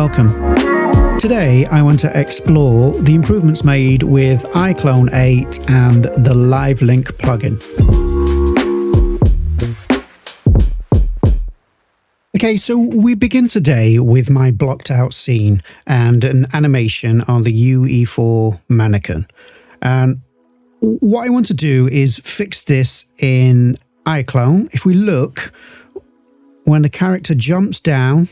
welcome. Today I want to explore the improvements made with iClone 8 and the Live Link plugin. Okay, so we begin today with my blocked out scene and an animation on the UE4 mannequin. And what I want to do is fix this in iClone. If we look, when the character jumps down,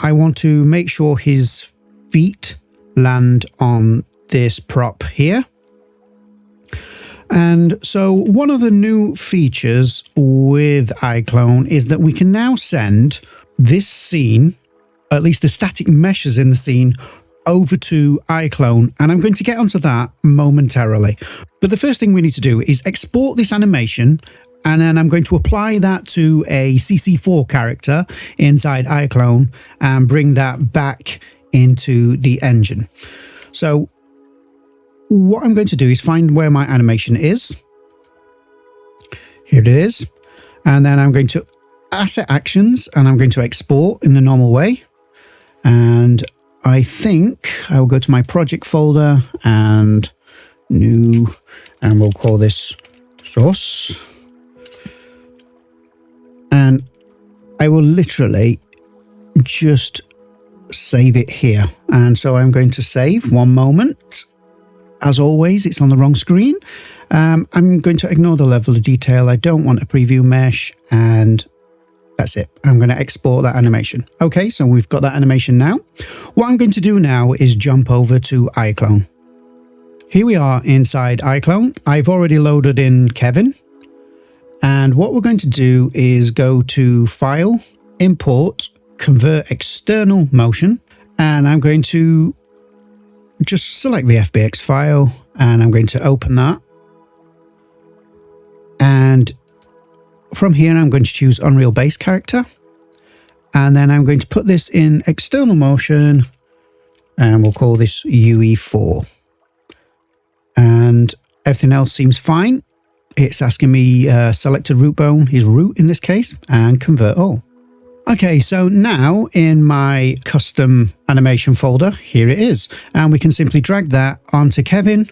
I want to make sure his feet land on this prop here. And so one of the new features with iClone is that we can now send this scene, at least the static meshes in the scene, over to iClone, and I'm going to get onto that momentarily. But the first thing we need to do is export this animation, and then I'm going to apply that to a CC4 character inside iClone and bring that back into the engine. So what I'm going to do is find where my animation is. Here it is. And then I'm going to Asset Actions, and I'm going to export in the normal way. And I think I will go to my project folder and new, and we'll call this source. And I will literally just save it here. And so I'm going to save. One moment. As always, it's on the wrong screen. I'm going to ignore the level of detail. I don't want a preview mesh, and that's it. I'm going to export that animation. Okay, so we've got that animation now. What I'm going to do now is jump over to iClone. Here we are inside iClone. I've already loaded in Kevin. And what we're going to do is go to File, Import, Convert External Motion. And I'm going to just select the FBX file, and I'm going to open that. And from here, I'm going to choose Unreal Base Character. And then I'm going to put this in external motion, and we'll call this UE4. And everything else seems fine. It's asking me select a root bone, is root in this case, and convert all. Okay, so now in my custom animation folder, here it is. And we can simply drag that onto Kevin.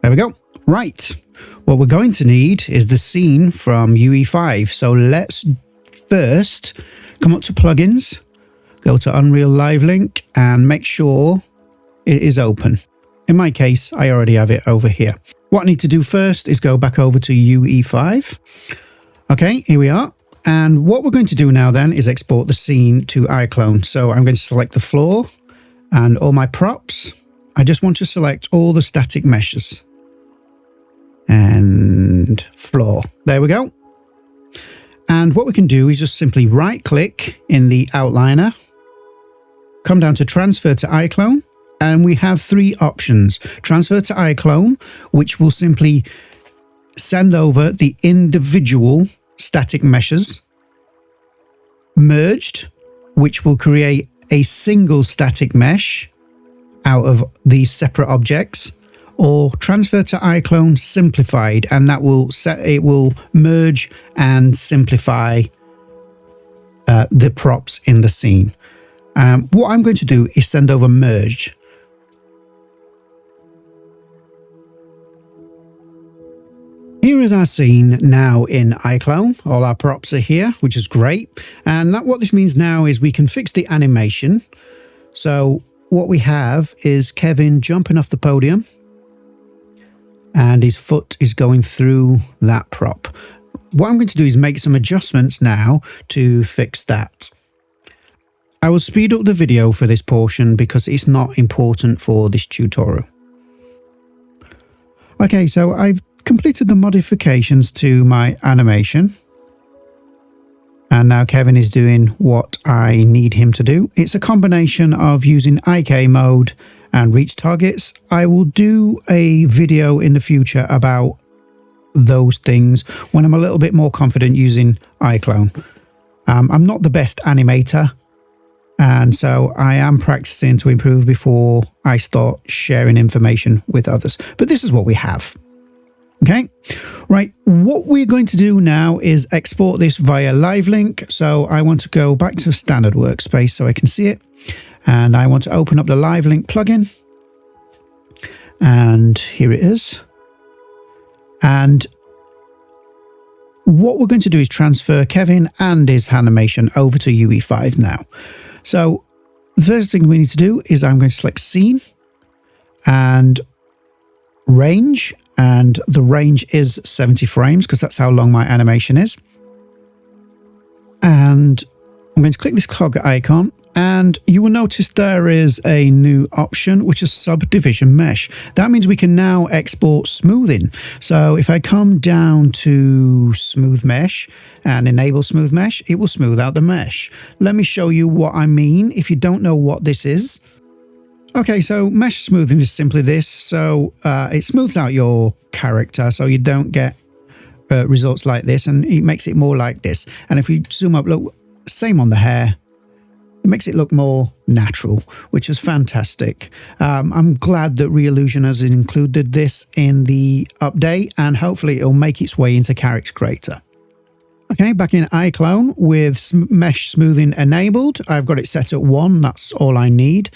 There we go. Right. What we're going to need is the scene from UE5. So let's first come up to plugins, go to Unreal Live Link, and make sure it is open. In my case, I already have it over here. What I need to do first is go back over to UE5. Okay, here we are. And what we're going to do now then is export the scene to iClone. So I'm going to select the floor and all my props. I just want to select all the static meshes. And floor. There we go. And what we can do is just simply right click in the outliner, come down to transfer to iClone, and we have three options. Transfer to iClone, which will simply send over the individual static meshes. Merged, which will create a single static mesh out of these separate objects. Or transfer to iClone simplified, and that will merge and simplify the props in the scene. What I'm going to do is send over merge. Here is our scene now in iClone. All our props are here, which is great. And what this means now is we can fix the animation. So what we have is Kevin jumping off the podium, and his foot is going through that prop. What I'm going to do is make some adjustments now to fix that. I will speed up the video for this portion because it's not important for this tutorial. Okay, so I've completed the modifications to my animation. And now Kevin is doing what I need him to do. It's a combination of using IK mode and reach targets. I will do a video in the future about those things when I'm a little bit more confident using iClone. I'm not the best animator, and so I am practicing to improve before I start sharing information with others. But this is what we have. Okay, right, what we're going to do now is export this via Live Link. So I want to go back to standard workspace so I can see it. And I want to open up the Live Link plugin. And here it is. And what we're going to do is transfer Kevin and his animation over to UE5 now. So the first thing we need to do is I'm going to select Scene and Range. And the range is 70 frames because that's how long my animation is. And I'm going to click this cog icon, and you will notice there is a new option, which is Subdivision Mesh. That means we can now export smoothing. So if I come down to Smooth Mesh and enable Smooth Mesh, it will smooth out the mesh. Let me show you what I mean if you don't know what this is. Okay, so mesh smoothing is simply this. So it smooths out your character so you don't get results like this, and it makes it more like this. And if we zoom up, look, same on the hair. It makes it look more natural, which is fantastic. I'm glad that UnrealEngine has included this in the update, and hopefully it'll make its way into Character Creator. Okay, back in iClone with mesh smoothing enabled. I've got it set at 1. That's all I need.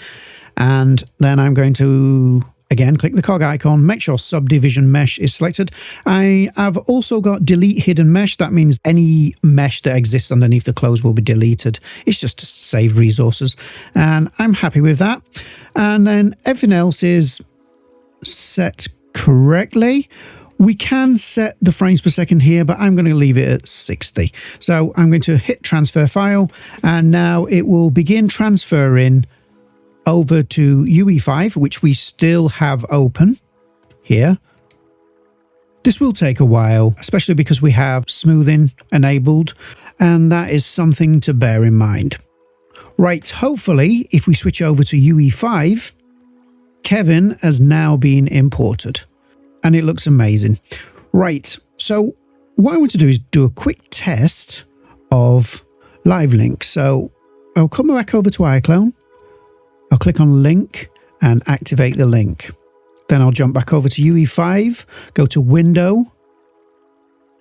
And then I'm going to, again, click the cog icon, make sure Subdivision Mesh is selected. I have also got Delete Hidden Mesh. That means any mesh that exists underneath the clothes will be deleted. It's just to save resources. And I'm happy with that. And then everything else is set correctly. We can set the frames per second here, but I'm going to leave it at 60. So I'm going to hit Transfer File, and now it will begin transferring over to UE5, which we still have open here. This will take a while, especially because we have smoothing enabled, and that is something to bear in mind. Right, hopefully, if we switch over to UE5, Kevin has now been imported, and it looks amazing. Right, so what I want to do is do a quick test of Live Link. So I'll come back over to iClone. I'll click on Link and activate the link. Then I'll jump back over to UE5, go to Window,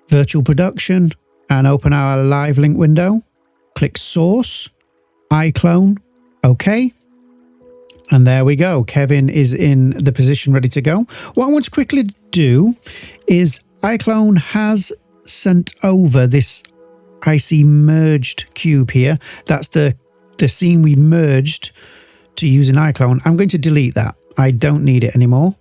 Virtual Production, and open our Live Link window. Click Source, iClone, OK. And there we go. Kevin is in the position ready to go. What I want to quickly do is iClone has sent over this icy merged cube here. That's the scene we merged to use in iClone. I'm going to delete that. I don't need it anymore.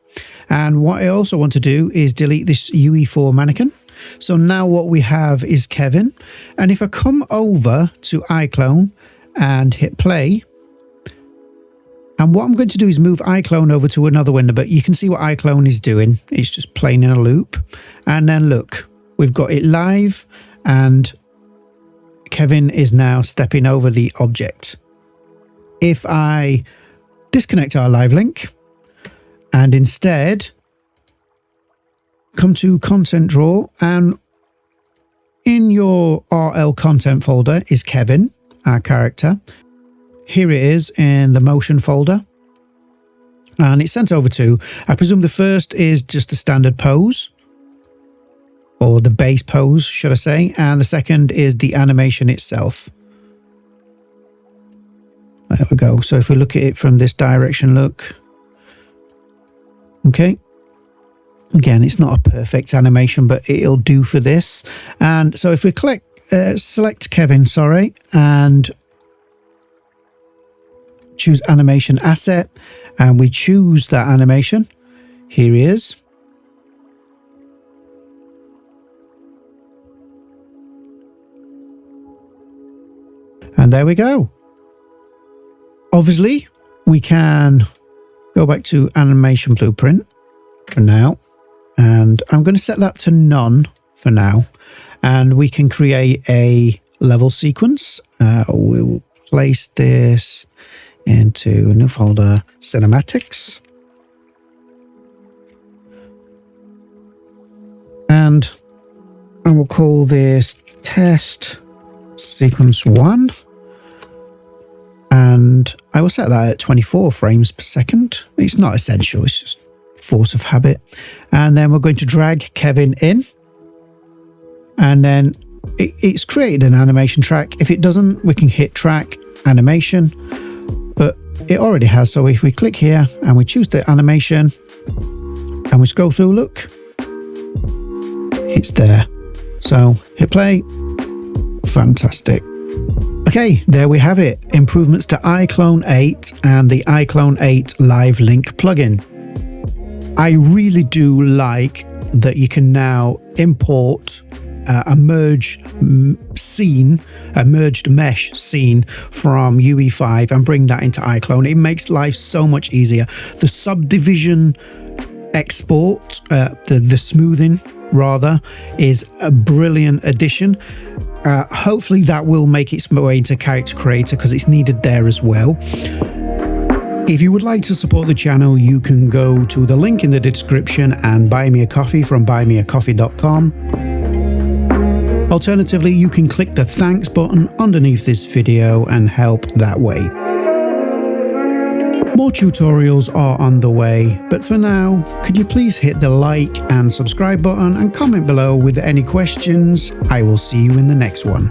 And what I also want to do is delete this UE4 mannequin. So now what we have is Kevin. And if I come over to iClone and hit play, and what I'm going to do is move iClone over to another window, but you can see what iClone is doing. It's just playing in a loop. And then look, we've got it live, and Kevin is now stepping over the object. If I disconnect our Live Link and instead come to Content Drawer, and in your RL content folder is Kevin, our character. Here it is in the motion folder, and it's sent over to, I presume the first is just the standard pose, or the base pose, should I say, and the second is the animation itself. There we go. So if we look at it from this direction, look. Okay. Again, it's not a perfect animation, but it'll do for this. And so if we click, select Kevin, sorry, and choose Animation Asset, and we choose that animation. Here he is. And there we go. Obviously, we can go back to Animation Blueprint for now, and I'm going to set that to none for now, and we can create a level sequence. We'll place this into a new folder, Cinematics, and I will call this Test Sequence 1. And I will set that at 24 frames per second. It's not essential, it's just force of habit. And then we're going to drag Kevin in. And then it's created an animation track. If it doesn't, we can hit track animation, but it already has. So if we click here and we choose the animation and we scroll through, look, it's there. So hit play. Fantastic. Okay, there we have it. Improvements to iClone 8 and the iClone 8 Live Link plugin. I really do like that you can now import a merged mesh scene from UE5 and bring that into iClone. It makes life so much easier. The subdivision export, the smoothing rather, is a brilliant addition. Hopefully that will make its way into Character Creator because it's needed there as well. If you would like to support the channel, you can go to the link in the description and buy me a coffee from buymeacoffee.com. Alternatively, you can click the thanks button underneath this video and help that way. More tutorials are on the way, but for now, could you please hit the like and subscribe button and comment below with any questions? I will see you in the next one.